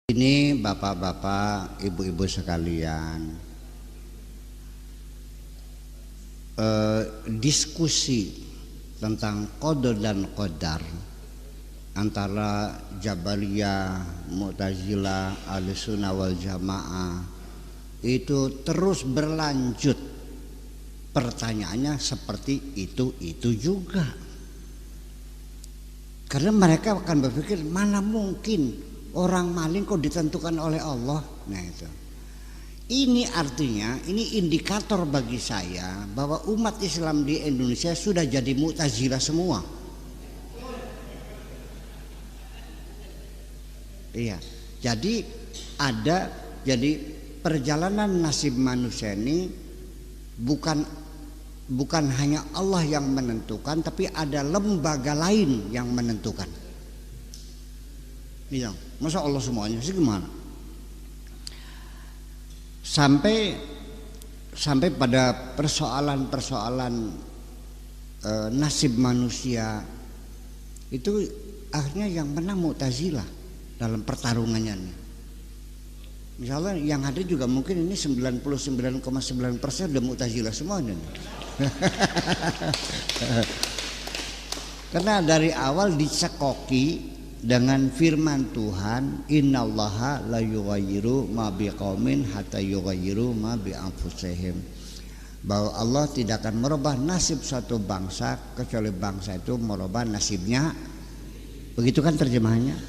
Ini bapak-bapak, ibu-ibu sekalian, diskusi tentang qada dan qadar antara Jabariyah, Mu'tazilah, Ahlussunnah wal Jamaah itu terus berlanjut. Pertanyaannya seperti itu juga, karena mereka akan berpikir mana mungkin orang maling kok ditentukan oleh Allah. Nah itu. Ini artinya, ini indikator bagi saya bahwa umat Islam di Indonesia sudah jadi Mu'tazilah semua. Iya. Jadi perjalanan nasib manusia ini bukan hanya Allah yang menentukan, tapi ada lembaga lain yang menentukan. Iya, masa Allah semuanya sih gimana? Sampai pada persoalan nasib manusia itu akhirnya yang menang Mu'tazilah dalam pertarungannya nih. Misalnya yang hadir juga mungkin ini 99,9% udah Mu'tazilah semuanya nih. Karena dari awal dicekoki dengan firman Tuhan, innallaha la yughayyiru ma biqaumin hatta yughayyiru ma bi anfusihim, bahwa Allah tidak akan merubah nasib suatu bangsa kecuali bangsa itu merubah nasibnya. Begitu kan terjemahannya?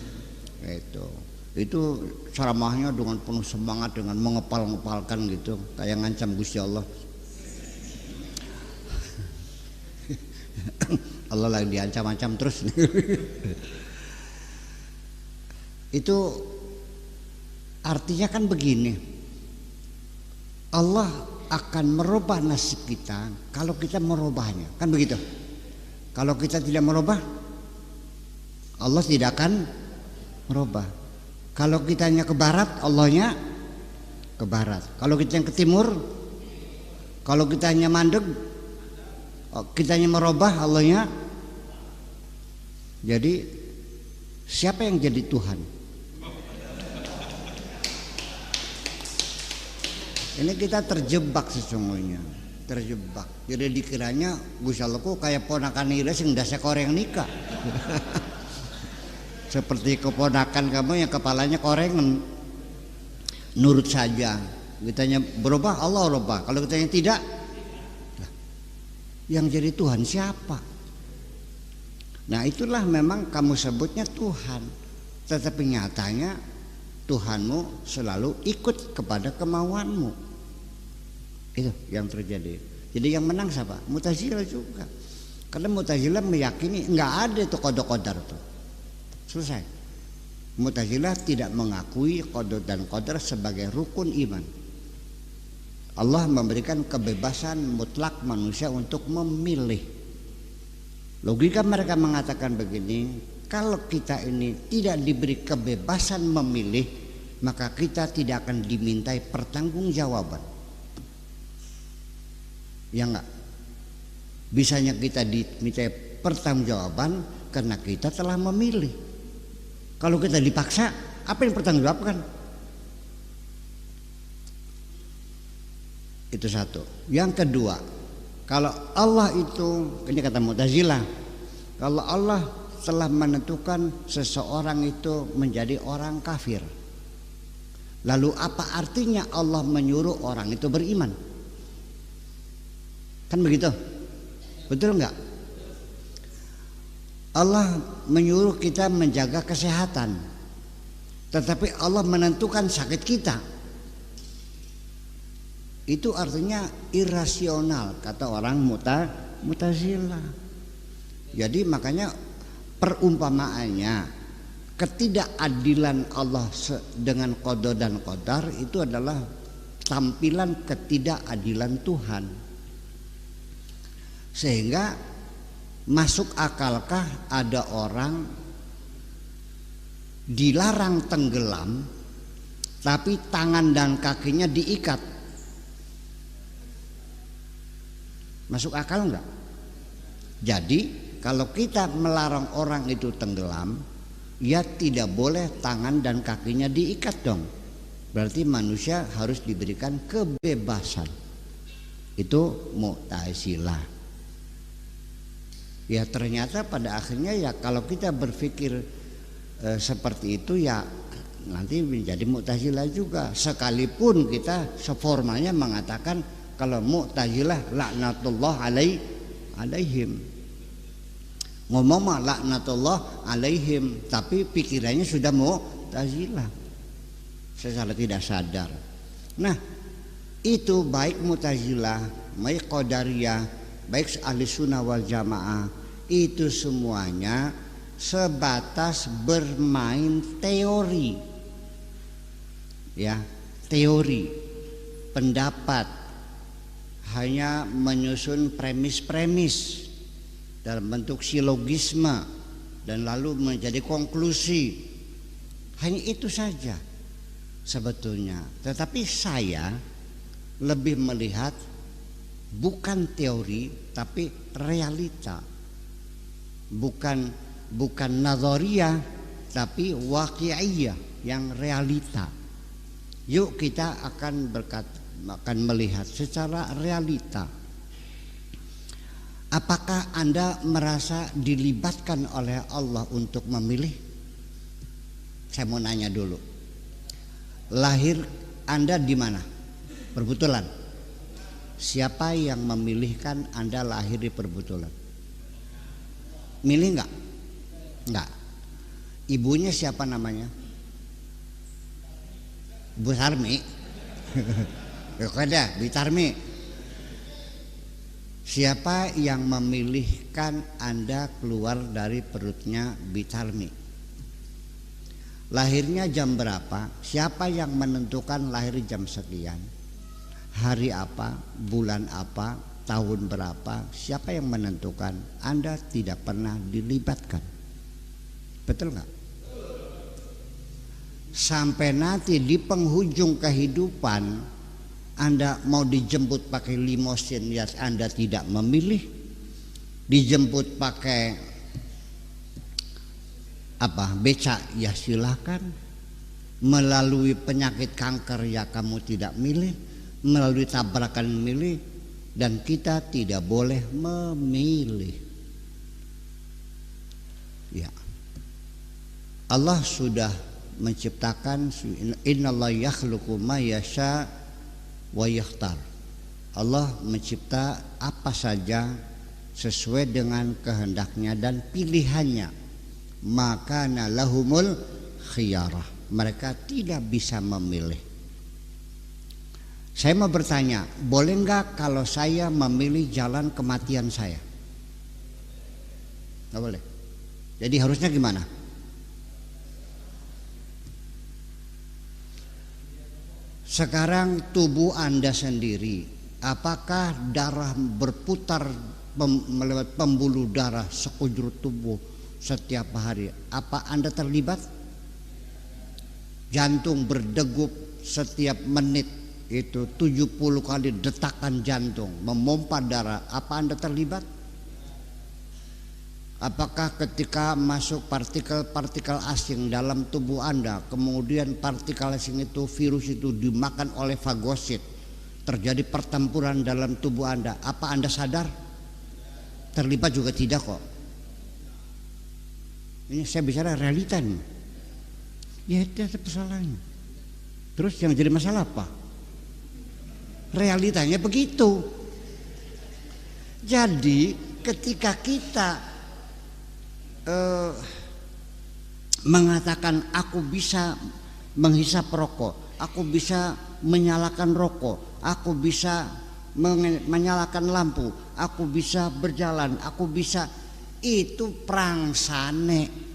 Itu ceramahnya dengan penuh semangat, dengan mengepal-ngepalkan gitu, kayak ngancam Gusti Allah. Allah lagi diancam-ancam terus. Itu artinya kan begini, Allah akan merubah nasib kita kalau kita merubahnya, kan begitu. Kalau kita tidak merubah, Allah tidak akan merubah. Kalau kitanya ke barat, Allahnya ke barat. Kalau kitanya ke timur, kalau kitanya mandeg, kitanya merubah, Allahnya. Jadi siapa yang jadi Tuhan? Ini kita terjebak sesungguhnya, terjebak. Jadi dikiranya Gusti Allah kok kayak ponakan ira sing ndase koreng nikah. Seperti keponakan kamu yang kepalanya korengan. Nurut saja. Kitanya berubah, Allah berubah. Kalau kitanya tidak, yang jadi Tuhan siapa? Nah itulah memang kamu sebutnya Tuhan, tetapi nyatanya Tuhanmu selalu ikut kepada kemauanmu. Itu yang terjadi. Jadi yang menang siapa? Mu'tazilah juga. Karena Mu'tazilah meyakini enggak ada itu qada-qadar itu. Selesai. Mu'tazilah tidak mengakui qada dan qadar sebagai rukun iman. Allah memberikan kebebasan mutlak manusia untuk memilih. Logika mereka mengatakan begini, kalau kita ini tidak diberi kebebasan memilih, maka kita tidak akan dimintai pertanggungjawaban. Ya enggak? Bisanya kita dimintai pertanggungjawaban karena kita telah memilih. Kalau kita dipaksa, apa yang pertanggungjawabkan? Itu satu. Yang kedua, kalau Allah itu, ini kata Mu'tazilah, kalau Allah telah menentukan seseorang itu menjadi orang kafir, lalu apa artinya Allah menyuruh orang itu beriman? Kan begitu? Betul enggak? Allah menyuruh kita menjaga kesehatan, tetapi Allah menentukan sakit kita. Itu artinya irasional, kata orang Mu'tazilah. Jadi makanya perumpamaannya, ketidakadilan Allah dengan qada dan qadar itu adalah tampilan ketidakadilan Tuhan. Sehingga masuk akalkah ada orang dilarang tenggelam tapi tangan dan kakinya diikat? Masuk akal enggak? Jadi kalau kita melarang orang itu tenggelam, ya tidak boleh tangan dan kakinya diikat dong. Berarti manusia harus diberikan kebebasan. Itu Mu'tazilah. Ya ternyata pada akhirnya ya kalau kita berpikir seperti itu ya nanti menjadi Mu'tazilah juga. Sekalipun kita seformalnya mengatakan kalau Mu'tazilah laknatullah alaihim. Ngomong mah laknatullah alaihim, tapi pikirannya sudah Mu'tazilah secara tidak sadar. Nah, itu baik Mu'tazilah, baik Qadariyah, baik ahli sunnah wal jamaah, itu semuanya sebatas bermain teori. Ya, teori, pendapat, hanya menyusun premis-premis dalam bentuk silogisme dan lalu menjadi konklusi. Hanya itu saja sebetulnya. Tetapi saya lebih melihat bukan teori tapi realita. Bukan nazariyah tapi waqi'iyah, yang realita. Yuk kita akan melihat secara realita. Apakah Anda merasa dilibatkan oleh Allah untuk memilih? Saya mau nanya dulu. Lahir Anda di mana? Perbutulan. Siapa yang memilihkan Anda lahir di perbutulan? Milih enggak? Enggak. Ibunya siapa namanya? Bu Tarmi. Ada Bu Tarmi. Siapa yang memilihkan Anda keluar dari perutnya Bu Tarmi? Lahirnya jam berapa? Siapa yang menentukan lahir jam sekian? Hari apa? Bulan apa? Tahun berapa? Siapa yang menentukan? Anda tidak pernah dilibatkan. Betul nggak? Sampai nanti di penghujung kehidupan Anda mau dijemput pakai limosin, ya Anda tidak memilih. Dijemput pakai becak, ya silakan. Melalui penyakit kanker, ya kamu tidak milih. Melalui tabrakan milih. Dan kita tidak boleh memilih. Ya, Allah sudah menciptakan, innallaha yakhluqu ma yasha wa yakhtar. Allah mencipta apa saja sesuai dengan kehendaknya dan pilihannya. Maka lahumul khiyarah, mereka tidak bisa memilih. Saya mau bertanya, boleh enggak kalau saya memilih jalan kematian saya? Enggak boleh. Jadi harusnya gimana? Sekarang tubuh Anda sendiri, apakah darah berputar melewat pembuluh darah sekujur tubuh setiap hari? Apa Anda terlibat? Jantung berdegup setiap menit, itu 70 kali detakan jantung memompa darah. Apa Anda terlibat? Apakah ketika masuk partikel-partikel asing dalam tubuh Anda, kemudian partikel asing itu, virus itu dimakan oleh fagosit, terjadi pertempuran dalam tubuh Anda, apa Anda sadar? Terlibat juga tidak kok. Ini saya bicara realita nih. Ya itu ada persoalannya. Terus yang jadi masalah apa? Realitanya begitu. Jadi ketika kita mengatakan aku bisa menghisap rokok, aku bisa menyalakan rokok, aku bisa menyalakan lampu, aku bisa berjalan, aku bisa, itu prangsane.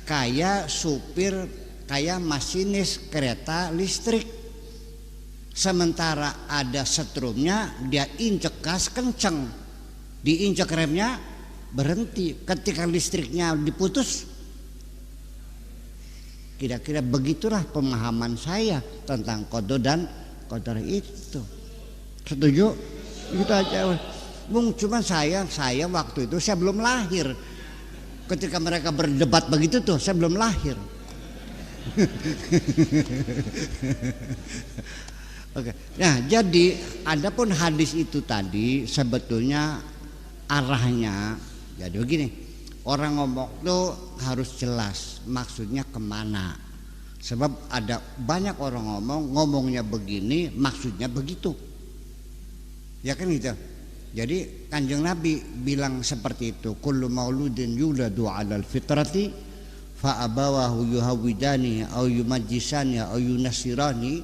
Kayak supir, kayak masinis kereta listrik. Sementara ada setrumnya, dia injek gas kenceng, diinjek remnya berhenti. Ketika listriknya diputus, kira-kira begitulah pemahaman saya tentang qada dan qadar itu. Setuju? Itu aja. Cuma saya waktu itu saya belum lahir. Ketika mereka berdebat begitu tuh saya belum lahir. Oke. Nah, jadi adapun hadis itu tadi sebetulnya arahnya jadi begini. Orang ngomong tuh harus jelas maksudnya kemana. Sebab ada banyak orang ngomongnya begini maksudnya begitu. Ya kan gitu. Jadi Kanjeng Nabi bilang seperti itu, kullu mauludin yuladu 'alal fitrati fa abawahu yuhawidani au yumajjisani au yunasirani.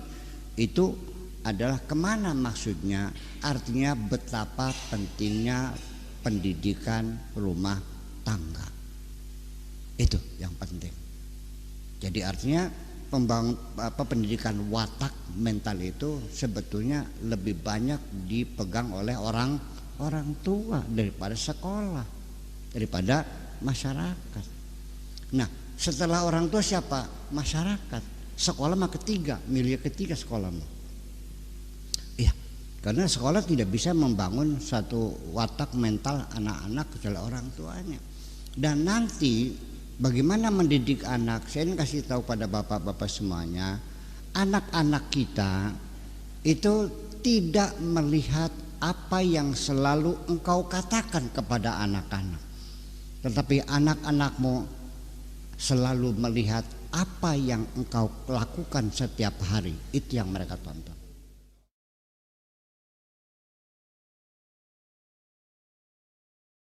Itu adalah kemana maksudnya? Artinya betapa pentingnya pendidikan rumah tangga. Itu yang penting. Jadi artinya pendidikan watak mental itu sebetulnya lebih banyak dipegang oleh orang tua daripada sekolah, daripada masyarakat. Nah, setelah orang tua siapa? Masyarakat. Sekolah mah milih ketiga sekolah mah. Iya, karena sekolah tidak bisa membangun satu watak mental anak-anak kecuali orang tuanya. Dan nanti bagaimana mendidik anak? Saya ingin kasih tahu pada bapak-bapak semuanya, anak-anak kita itu tidak melihat apa yang selalu engkau katakan kepada anak-anak, tetapi anak-anakmu selalu melihat apa yang engkau lakukan setiap hari. Itu yang mereka tonton.